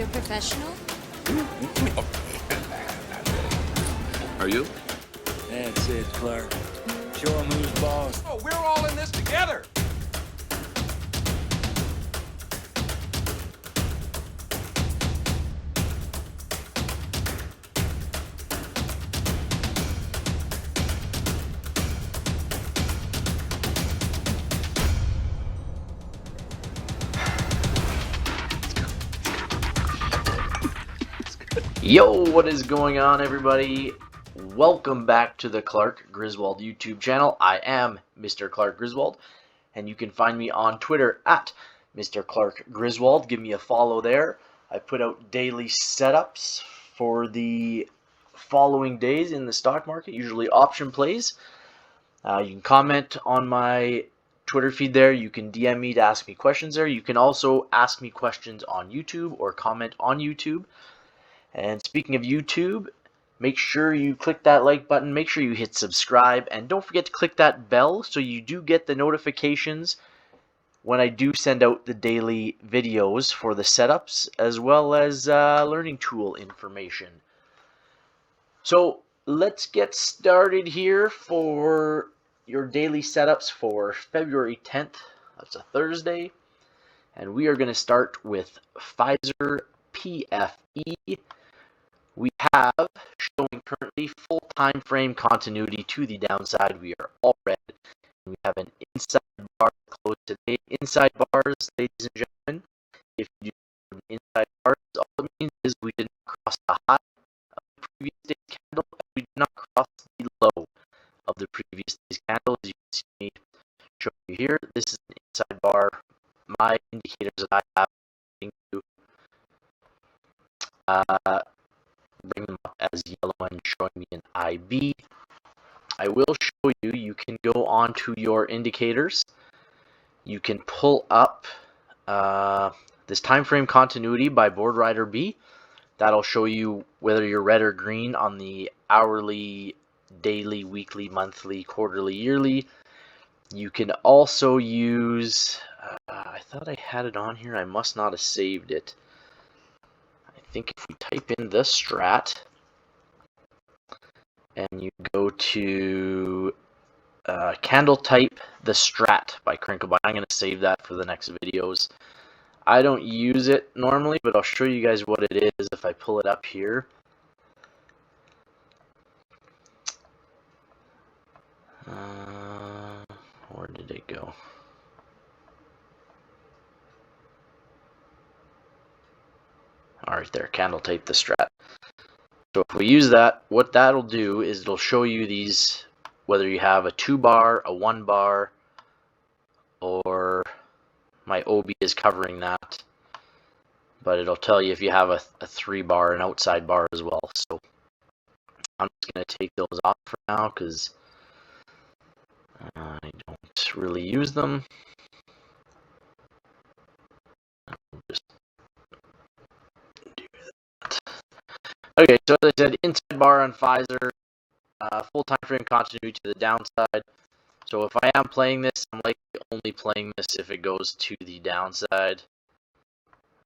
you're a professional? Are you? That's it, Clark. Show him who's boss. Oh, we're all in this together. Yo, what is going on, everybody? Welcome back to the Clark Griswold YouTube channel. I am Mr. Clark Griswold, and you can find me on Twitter at Mr. Clark Griswold. Give me a follow there. I put out daily setups for the following days in the stock market, usually option plays. You can comment on my Twitter feed there. You can DM me to ask me questions there. You can also ask me questions on YouTube or comment on YouTube. And speaking of YouTube, make sure you click that like button, make sure you hit subscribe, and don't forget to click that bell so you do get the notifications when I do send out the daily videos for the setups as well as learning tool information. So let's get started here for your daily setups for February 10th. That's a Thursday. And we are going to start with Pfizer PFE. We have showing currently full time frame continuity to the downside. We are all red. We have an inside bar closed today. Inside bars, ladies and gentlemen, if you do inside bars, all it means is we did not cross the high of the previous day's candle, and we did not cross the low of the previous day's candle. As you can see me show you here, this is an inside bar. My indicators that I have to bring them up as yellow and showing me an IB. I will show you, you can go onto your indicators. You can pull up this time frame continuity by Board Rider B. That'll show you whether you're red or green on the hourly, daily, weekly, monthly, quarterly, yearly. You can also use, I thought I had it on here, I must not have saved it. I think if we type in the Strat and you go to candle type the Strat by Crinkleby, I'm going to save that for the next videos. I don't use it normally, but I'll show you guys what it is if I pull it up here. Where did it go? Alright, there, candle type the Strat. So if we use that, what that'll do is it'll show you these, whether you have a 2 bar, a 1 bar, or my OB is covering that. But it'll tell you if you have a 3 bar, an outside bar as well. So I'm just going to take those off for now because I don't really use them. Okay, so as I said, inside bar on Pfizer, full time frame continuity to the downside. So if I am playing this, I'm likely only playing this if it goes to the downside,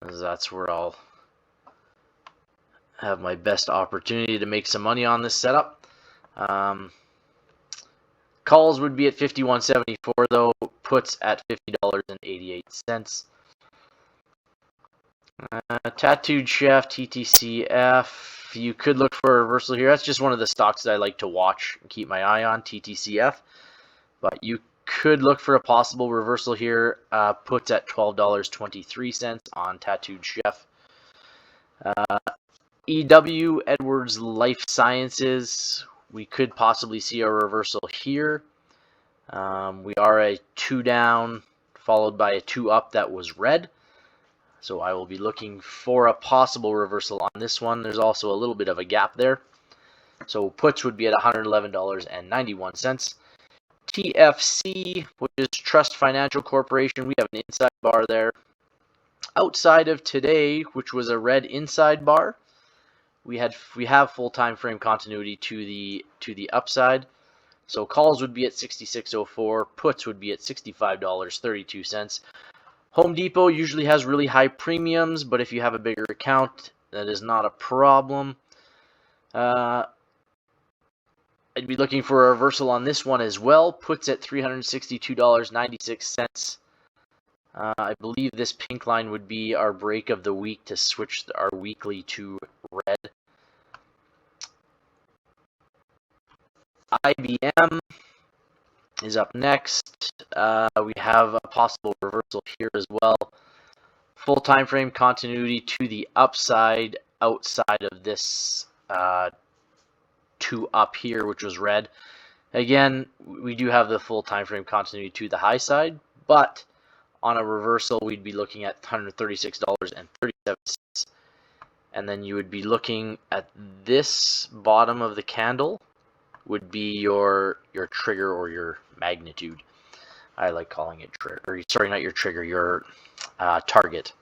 as that's where I'll have my best opportunity to make some money on this setup. Calls would be at $51.74 though, puts at $50.88. Tattooed Chef, TTCF. You could look for a reversal here. That's just one of the stocks that I like to watch and keep my eye on, TTCF. But you could look for a possible reversal here. Puts at $12.23 on Tattooed Chef. EW, Edwards Life Sciences. We could possibly see a reversal here. We are a 2 down, followed by a 2 up that was red. So I will be looking for a possible reversal on this one. There's also a little bit of a gap there. So puts would be at $111.91. TFC, which is Trust Financial Corporation, we have an inside bar there. Outside of today, which was a red inside bar, we have full time frame continuity to the upside. So calls would be at $66.04, puts would be at $65.32. Home Depot usually has really high premiums, but if you have a bigger account, that is not a problem. I'd be looking for a reversal on this one as well. Puts at $362.96. I believe this pink line would be our break of the week to switch our weekly to red. IBM is up next. We have a possible reversal here as well. Full time frame continuity to the upside outside of this 2 up here, which was red. Again, we do have the full time frame continuity to the high side, but on a reversal, we'd be looking at $136.37. And then you would be looking at this bottom of the candle would be your trigger or your magnitude. I like calling it trigger. Sorry, not your trigger, your target.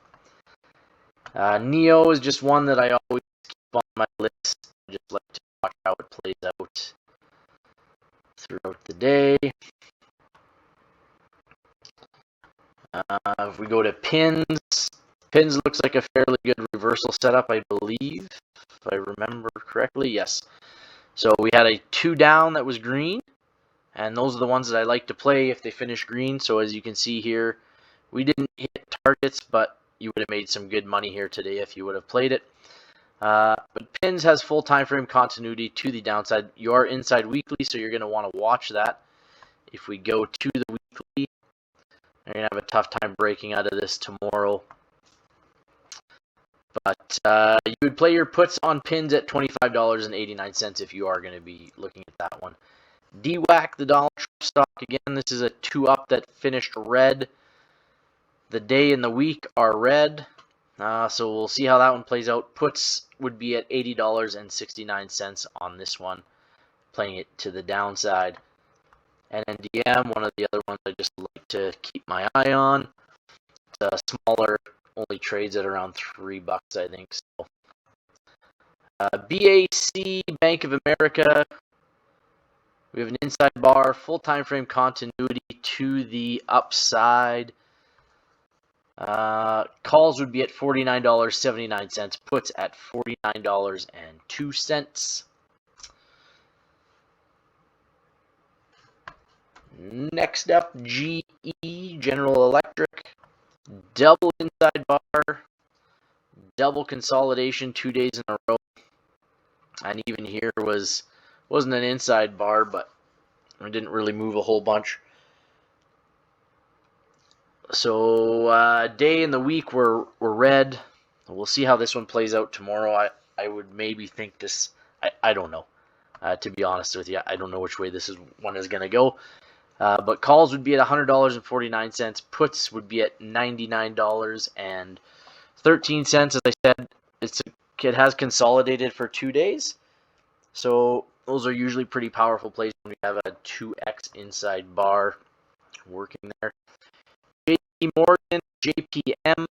Neo is just one that I always keep on my list. I just like to watch how it plays out throughout the day. If we go to pins looks like a fairly good reversal setup, I believe, if I remember correctly. Yes. So we had a 2 down that was green, and those are the ones that I like to play if they finish green. So as you can see here, we didn't hit targets, but you would have made some good money here today if you would have played it. But pins has full time frame continuity to the downside. You are inside weekly, so you're going to want to watch that. If we go to the weekly, you're going to have a tough time breaking out of this tomorrow. But you would play your puts on pins at $25.89 if you are going to be looking at that one. DWAC, the Donald Trump stock, again, this is a 2 up that finished red. The day and the week are red. So we'll see how that one plays out. Puts would be at $80.69 on this one, playing it to the downside. And NDM, one of the other ones I just like to keep my eye on. It's a smaller, only trades at around $3, I think. So, BAC, Bank of America. We have an inside bar, full time frame continuity to the upside. Calls would be at $49.79. Puts at $49.02. Next up, GE, General Electric. Double inside bar, double consolidation 2 days in a row. And even here wasn't an inside bar, but it didn't really move a whole bunch. So day and the week were red. We'll see how this one plays out tomorrow. I would maybe think this. I don't know. To be honest with you, I don't know which way one is going to go. But calls would be at $100.49. Puts would be at $99.13. As I said, it has consolidated for 2 days. So those are usually pretty powerful plays when we have a 2x inside bar working there. JP Morgan, JPM.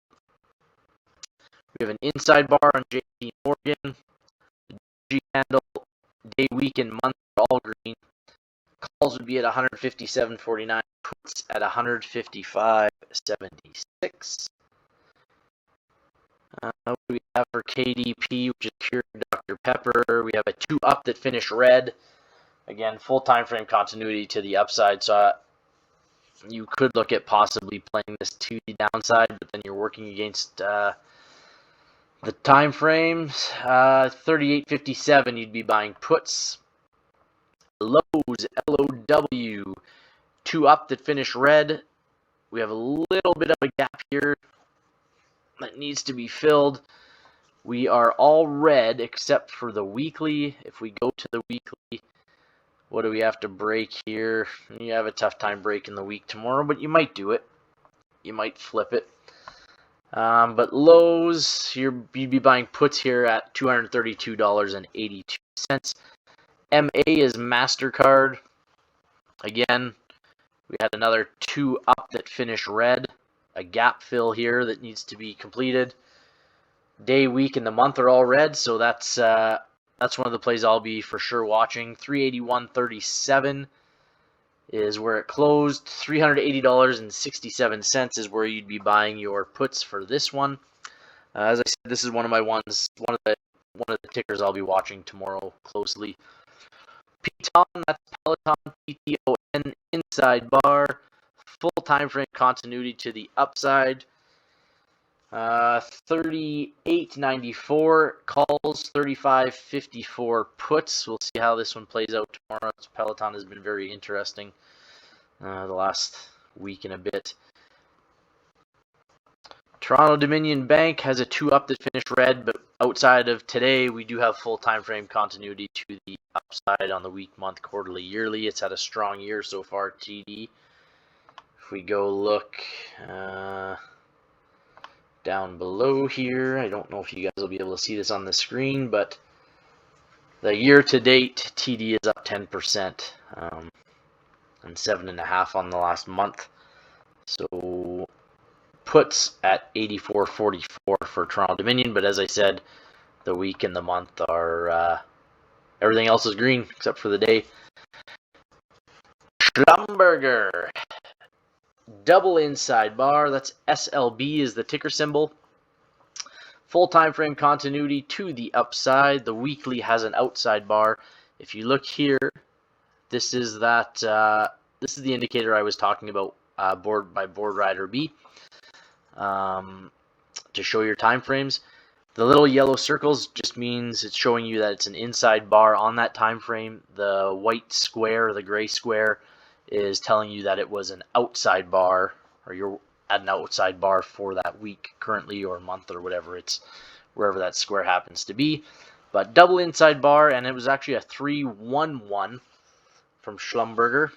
We have an inside bar on JP Morgan. G candle, day, week, and month are all green. Calls would be at $157.49. Puts at $155.76. What do we have for KDP, which is pure Dr. Pepper? We have a 2 up that finished red. Again, full time frame continuity to the upside. So you could look at possibly playing this to the downside, but then you're working against the time frames. 38.57, you'd be buying puts. Lows, LOW, 2 up that finish red. We have a little bit of a gap here that needs to be filled. We are all red except for the weekly. If we go to the weekly, what do we have to break here? You have a tough time breaking the week tomorrow, but you might do it. You might flip it. But lows, you'd be buying puts here at $232.82. MA is MasterCard. Again, we had another 2 up that finished red. A gap fill here that needs to be completed. Day, week, and the month are all red, so that's one of the plays I'll be for sure watching. 381.37 is where it closed. $380.67 is where you'd be buying your puts for this one. As I said, this is one of my ones, one of the tickers I'll be watching tomorrow closely. Peloton, that's Peloton, PTON, inside bar, full time frame continuity to the upside. 38.94 calls, 35.54 puts. We'll see how this one plays out tomorrow. Peloton has been very interesting the last week and a bit. Toronto Dominion Bank has a 2-up that finished red, but outside of today, we do have full time frame continuity to the upside on the week, month, quarterly, yearly. It's had a strong year so far, TD. If we go look down below here, I don't know if you guys will be able to see this on the screen, but the year-to-date TD is up 10%, and 7.5 on the last month. So puts at 84.44 for Toronto Dominion, but as I said, the week and the month are everything else is green except for the day. Schlumberger, double inside bar, that's SLB is the ticker symbol. Full time frame continuity to the upside. The weekly has an outside bar. If you look here, this is that this is the indicator I was talking about, board rider B, to show your time frames. The little yellow circles just means it's showing you that it's an inside bar on that time frame. The white square, the gray square, is telling you that it was an outside bar, or you're at an outside bar for that week currently, or month, or whatever, it's wherever that square happens to be. But double inside bar, and it was actually a 3-1-1 from Schlumberger.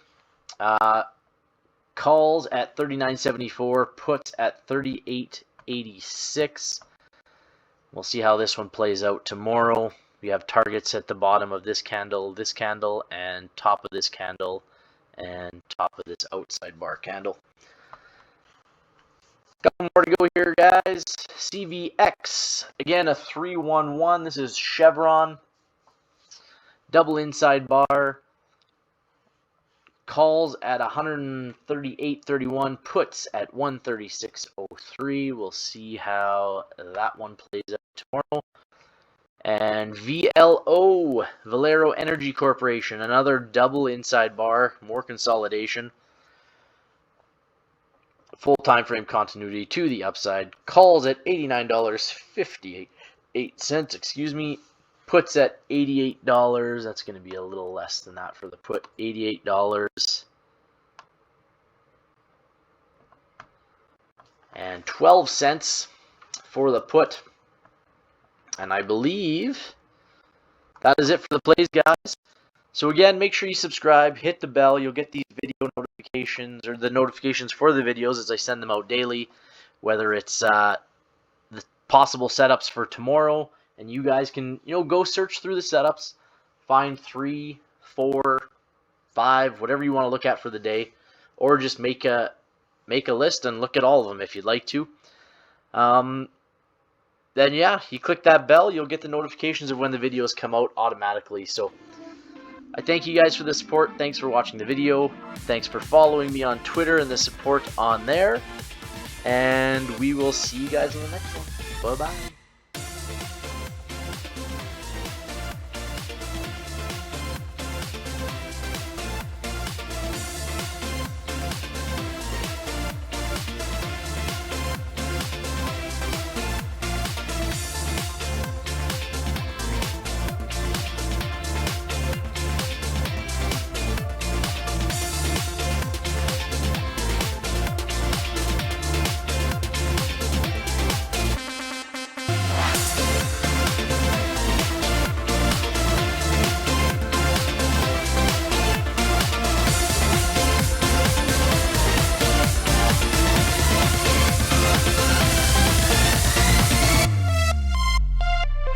Calls at 39.74, puts at 38.86. We'll see how this one plays out tomorrow. We have targets at the bottom of this candle, and top of this candle, and top of this outside bar candle. Couple more to go here, guys. CVX, again a 3-1-1. This is Chevron. Double inside bar. Calls at 138.31, puts at 136.03. We'll see how that one plays out tomorrow. And VLO, Valero Energy Corporation, another double inside bar, more consolidation. Full time frame continuity to the upside. Calls at $89.58, excuse me. Puts at $88. That's going to be a little less than that for the put. $88.12 for the put. And I believe that is it for the plays, guys. So again, make sure you subscribe, hit the bell. You'll get these video notifications, or the notifications for the videos as I send them out daily, whether it's the possible setups for tomorrow. And you guys can, go search through the setups, find 3, 4, 5, whatever you want to look at for the day, or just make a list and look at all of them if you'd like to. Then yeah, you click that bell, you'll get the notifications of when the videos come out automatically. So I thank you guys for the support. Thanks for watching the video. Thanks for following me on Twitter and the support on there. And we will see you guys in the next one. Bye-bye.